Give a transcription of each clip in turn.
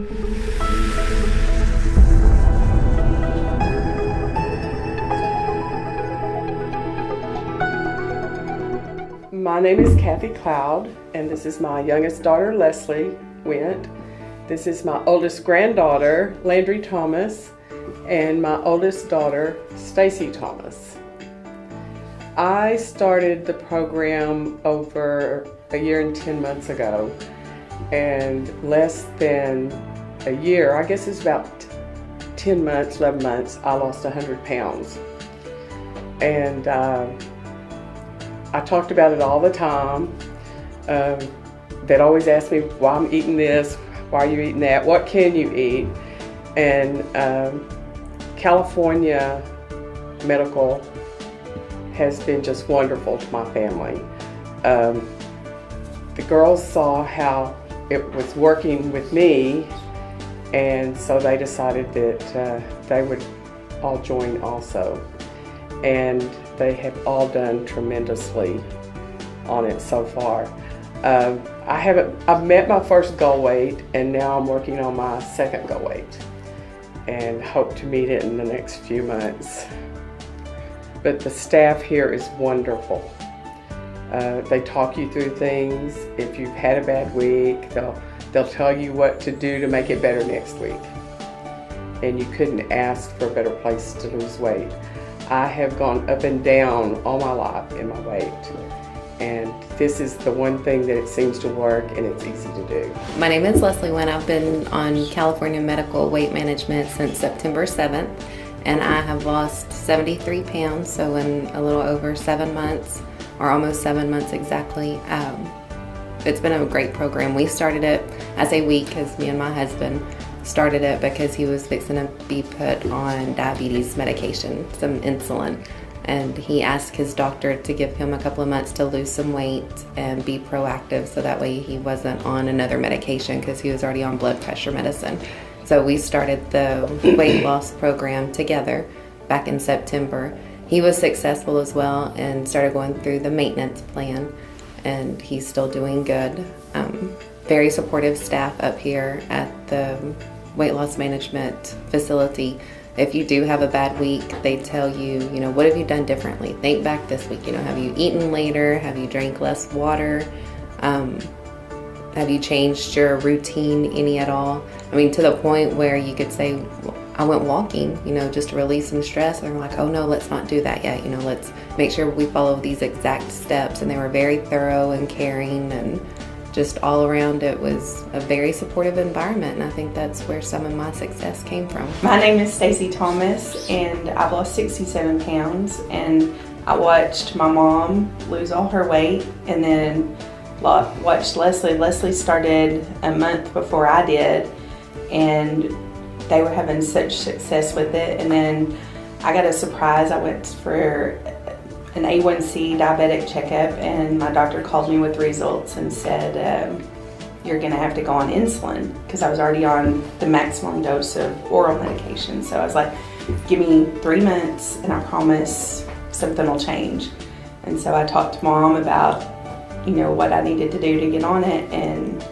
My name is Kathy Cloud, and this is my youngest daughter, Leslie Went. This is my oldest granddaughter, Landry Thomas, and my oldest daughter, Stacy Thomas. I started the program over a year and 10 months ago, and less than a year, I guess it's about 10 months, 11 months, I lost 100 pounds. And I talked about it all the time. They'd always ask me why I'm eating this, why are you eating that, what can you eat? And California Medical has been just wonderful to my family. The girls saw how it was working with me, and so they decided that they would all join also. And they have all done tremendously on it so far. I've met my first goal weight, and now I'm working on my second goal weight and hope to meet it in the next few months. But the staff here is wonderful. They talk you through things. If you've had a bad week, they'll tell you what to do to make it better next week. And you couldn't ask for a better place to lose weight. I have gone up and down all my life in my weight, and this is the one thing that it seems to work, and it's easy to do. My name is Leslie Wynn. I've been on California Medical Weight Management since September 7th, and I have lost 73 pounds, so in a little over 7 months, or almost 7 months exactly. It's been a great program. We started it, I say we because me and my husband started it because he was fixing to be put on diabetes medication, some insulin, and he asked his doctor to give him a couple of months to lose some weight and be proactive, so that way he wasn't on another medication because he was already on blood pressure medicine. So we started the weight loss program together back in September. He was successful as well and started going through the maintenance plan, and he's still doing good. Very supportive staff up here at the weight loss management facility. If you do have a bad week, they tell you, what have you done differently? Think back this week, have you eaten later? Have you drank less water? Have you changed your routine any at all? I mean, to the point where you could say, I went walking, just to release some stress. And they're like, oh no, let's not do that yet. Let's make sure we follow these exact steps. And they were very thorough and caring, and just all around it was a very supportive environment, and I think that's where some of my success came from. My name is Stacy Thomas, and I've lost 67 pounds, and I watched my mom lose all her weight, and then watched Leslie. Leslie started a month before I did, and they were having such success with it, and then I got a surprise. I went for an A1C diabetic checkup, and my doctor called me with results and said, you're gonna have to go on insulin, because I was already on the maximum dose of oral medication. So I was like, give me 3 months and I promise something will change. And so I talked to Mom about, what I needed to do to get on it, and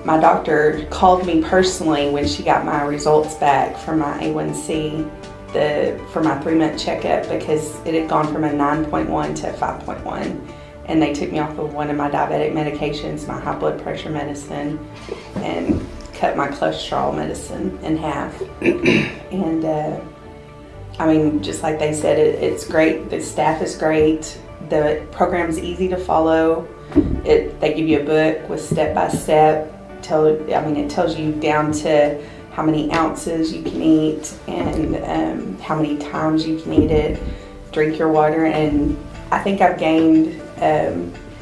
my doctor called me personally when she got my results back from my A1C for my 3-month checkup, because it had gone from a 9.1 to a 5.1, and they took me off of one of my diabetic medications, my high blood pressure medicine, and cut my cholesterol medicine in half. And I mean, just like they said, it's great. The staff is great. The program's easy to follow. They give you a book with step-by-step. It tells you down to how many ounces you can eat, and how many times you can eat it, drink your water. And I think I've gained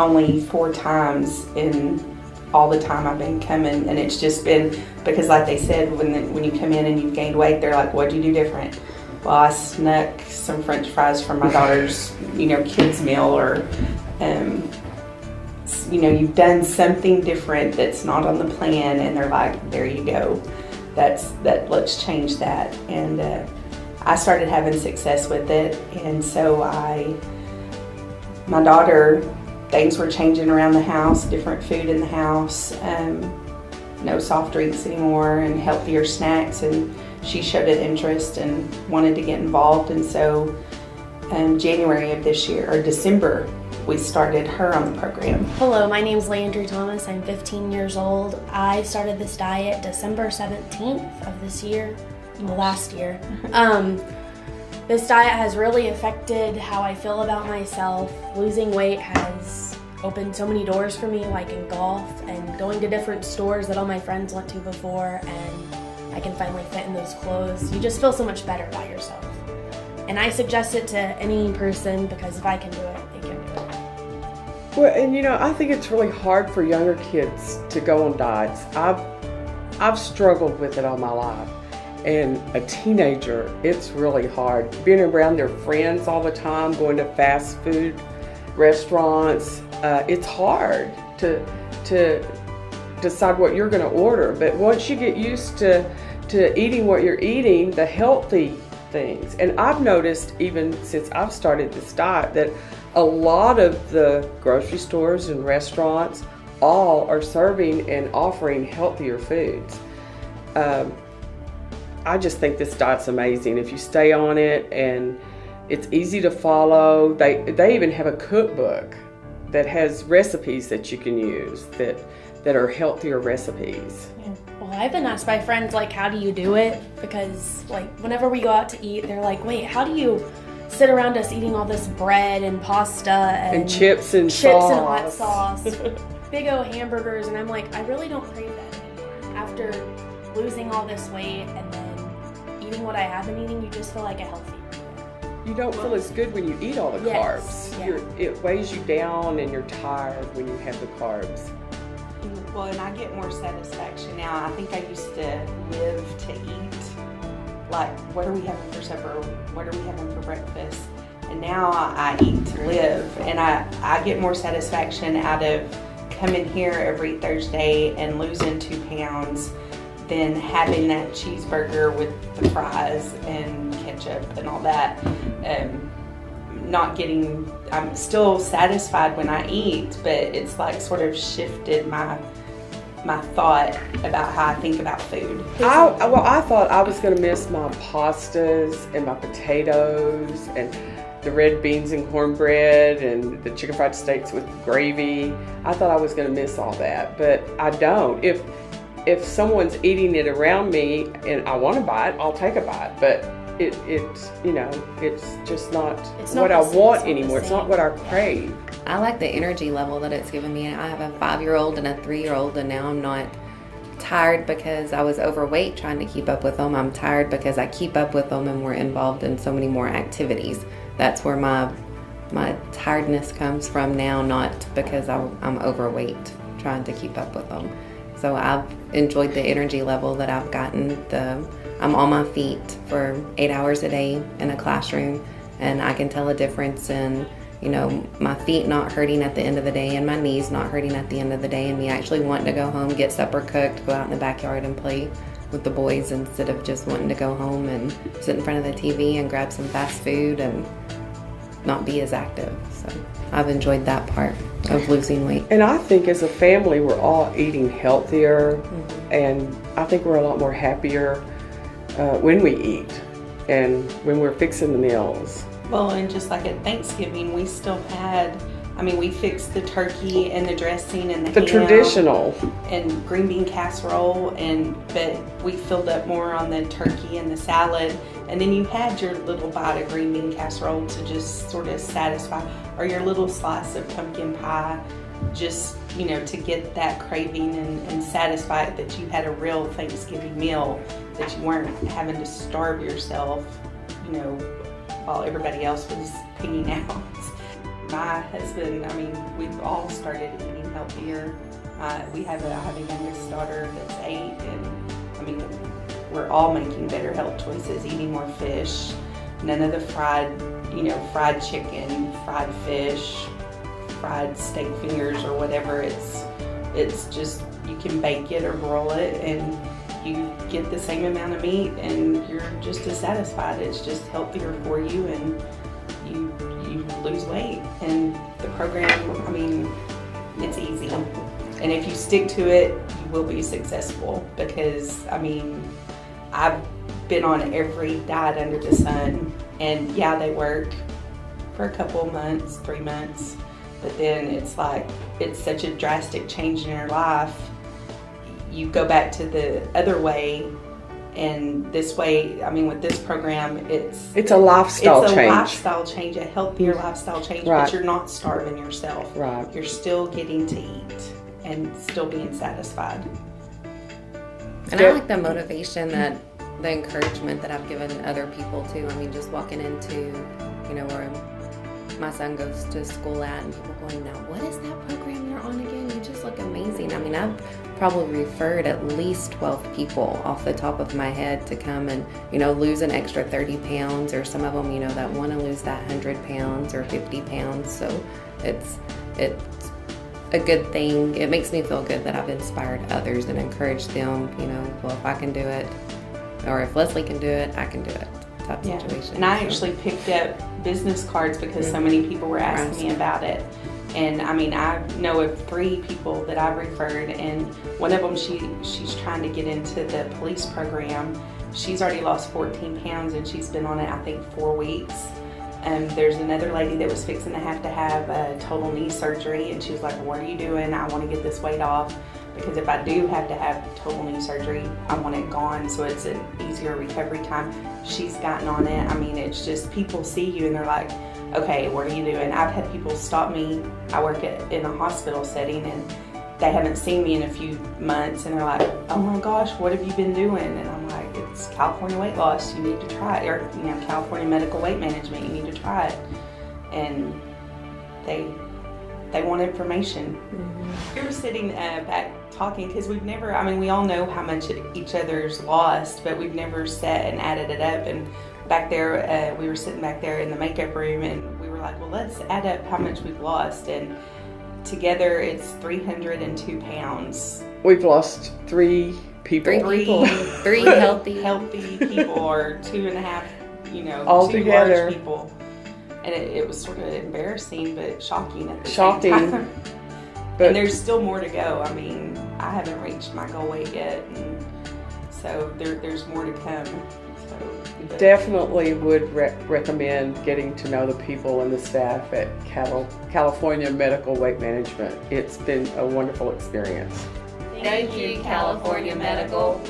only 4 times in all the time I've been coming, and it's just been because, like they said, when you come in and you've gained weight, they're like, what'd you do different? Well, I snuck some French fries from my daughter's kids meal, or you've done something different that's not on the plan, and they're like, there you go. Let's change that. And I started having success with it, and so my daughter, things were changing around the house, different food in the house. no soft drinks anymore and healthier snacks, and she showed an interest and wanted to get involved. And so January of this year, or December, we started her on the program. Hello, my name's Landry Thomas. I'm 15 years old. I started this diet December 17th of this year, last year. This diet has really affected how I feel about myself. Losing weight has opened so many doors for me, like in golf and going to different stores that all my friends went to before, and I can finally fit in those clothes. You just feel so much better about yourself. And I suggest it to any person because if I can do it, they can do it. Well, and I think it's really hard for younger kids to go on diets. I've struggled with it all my life. And a teenager, it's really hard. Being around their friends all the time, going to fast food restaurants, it's hard to decide what you're going to order. But once you get used to eating what you're eating, the healthy things. And I've noticed, even since I've started this diet, that a lot of the grocery stores and restaurants all are serving and offering healthier foods. I just think this diet's amazing if you stay on it, and it's easy to follow. They even have a cookbook that has recipes that you can use that are healthier recipes. Yeah. Well, I've been asked by friends, like, how do you do it? Because, like, whenever we go out to eat, they're like, wait, how do you sit around us eating all this bread and pasta and chips and hot sauce, big old hamburgers? And I'm like, I really don't crave that anymore. After losing all this weight and then eating what I have been eating, you just feel like a healthy eater. You don't feel as good when you eat all the Yes, carbs. yeah. It weighs you down and you're tired when you have the carbs. Well, and I get more satisfaction now. I think I used to live to eat, like, what are we having for supper? What are we having for breakfast? And now I eat to live, and I get more satisfaction out of coming here every Thursday and losing 2 pounds than having that cheeseburger with the fries and ketchup and all that. I'm still satisfied when I eat, but it's like sort of shifted my thought about how I think about food. I thought I was going to miss my pastas and my potatoes and the red beans and cornbread and the chicken fried steaks with gravy. I thought I was going to miss all that, but I don't. If someone's eating it around me and I want to buy it, I'll take a bite. But it's just not what I want anymore. It's not what I crave. I like the energy level that it's given me. I have a 5-year-old and a 3-year-old, and now I'm not tired because I was overweight trying to keep up with them. I'm tired because I keep up with them and we're involved in so many more activities. That's where my tiredness comes from now, not because I'm overweight trying to keep up with them. So I've enjoyed the energy level that I've gotten. I'm on my feet for 8 hours a day in a classroom, and I can tell a difference in my feet not hurting at the end of the day and my knees not hurting at the end of the day, and me actually wanting to go home, get supper cooked, go out in the backyard and play with the boys instead of just wanting to go home and sit in front of the TV and grab some fast food and not be as active. So I've enjoyed that part of losing weight. And I think as a family, we're all eating healthier, and I think we're a lot more happier when we eat and when we're fixing the meals. Well, and just like at Thanksgiving, we still had, we fixed the turkey and the dressing and the ham traditional and green bean casserole, but we filled up more on the turkey and the salad, and then you had your little bite of green bean casserole to just sort of satisfy, or your little slice of pumpkin pie, just to get that craving and satisfy it, that you had a real Thanksgiving meal, that you weren't having to starve yourself, while everybody else was pigging out. My husband, we've all started eating healthier. I have a youngest daughter that's 8, and we're all making better health choices, eating more fish, none of the fried chicken, fried fish, fried steak fingers or whatever. It's just, you can bake it or broil it and you get the same amount of meat and you're just as satisfied. It's just healthier for you, and you lose weight. And the program, it's easy. And if you stick to it, you will be successful, because I mean, I've been on every diet under the sun, and yeah, they work for a couple of months, 3 months, but then it's like, it's such a drastic change in your life. You go back to the other way, and this way, I mean, with this program, It's a lifestyle it's a change. lifestyle change, a healthier lifestyle change, Right. but you're not starving yourself. Right. You're still getting to eat and still being satisfied. And I like the motivation that, the encouragement that I've given other people too. I mean, just walking into, you know, where my son goes to school at, and people going, now what is that program you're on again? You just look amazing. I mean, I've probably referred at least 12 people off the top of my head to come and, you know, lose an extra 30 pounds, or some of them, you know, that want to lose that 100 pounds or 50 pounds. So it's a good thing. It makes me feel good that I've inspired others and encouraged them, you know, well, if I can do it, or if Leslie can do it, I can do it, type situation. And I So, actually picked up business cards because so many people were asking me about it. And I mean, I know of 3 people that I've referred, and one of them, she's trying to get into the police program. She's already lost 14 pounds, and she's been on it, I think, 4 weeks. There's another lady that was fixing to have a total knee surgery, and she was like, what are you doing? I want to get this weight off, because if I do have to have total knee surgery, I want it gone, so it's an easier recovery time. She's gotten on it. I mean, it's just, people see you and they're like, okay, what are you doing? I've had people stop me. I work in a hospital setting, and they haven't seen me in a few months, and they're like, oh my gosh, what have you been doing? And I'm like, it's California weight loss, you need to try it, or, you know, California medical weight management, you need to try it. And they want information. We were sitting back talking, because we've never, I mean, we all know how much each other's lost, but we've never sat and added it up. And back there, we were sitting back there in the makeup room, and we were like, well, let's add up how much we've lost. And together it's 302 pounds. We've lost 3 people. 3 people, 3 healthy people, or 2.5, you know, all 2 together. large people. And it was sort of embarrassing, but shocking at the Shocking. same time. But And there's still more to go. I mean, I haven't reached my goal weight yet, and so there's more to come. So, definitely would recommend getting to know the people and the staff at California Medical Weight Management. It's been a wonderful experience. Thank you, California Medical.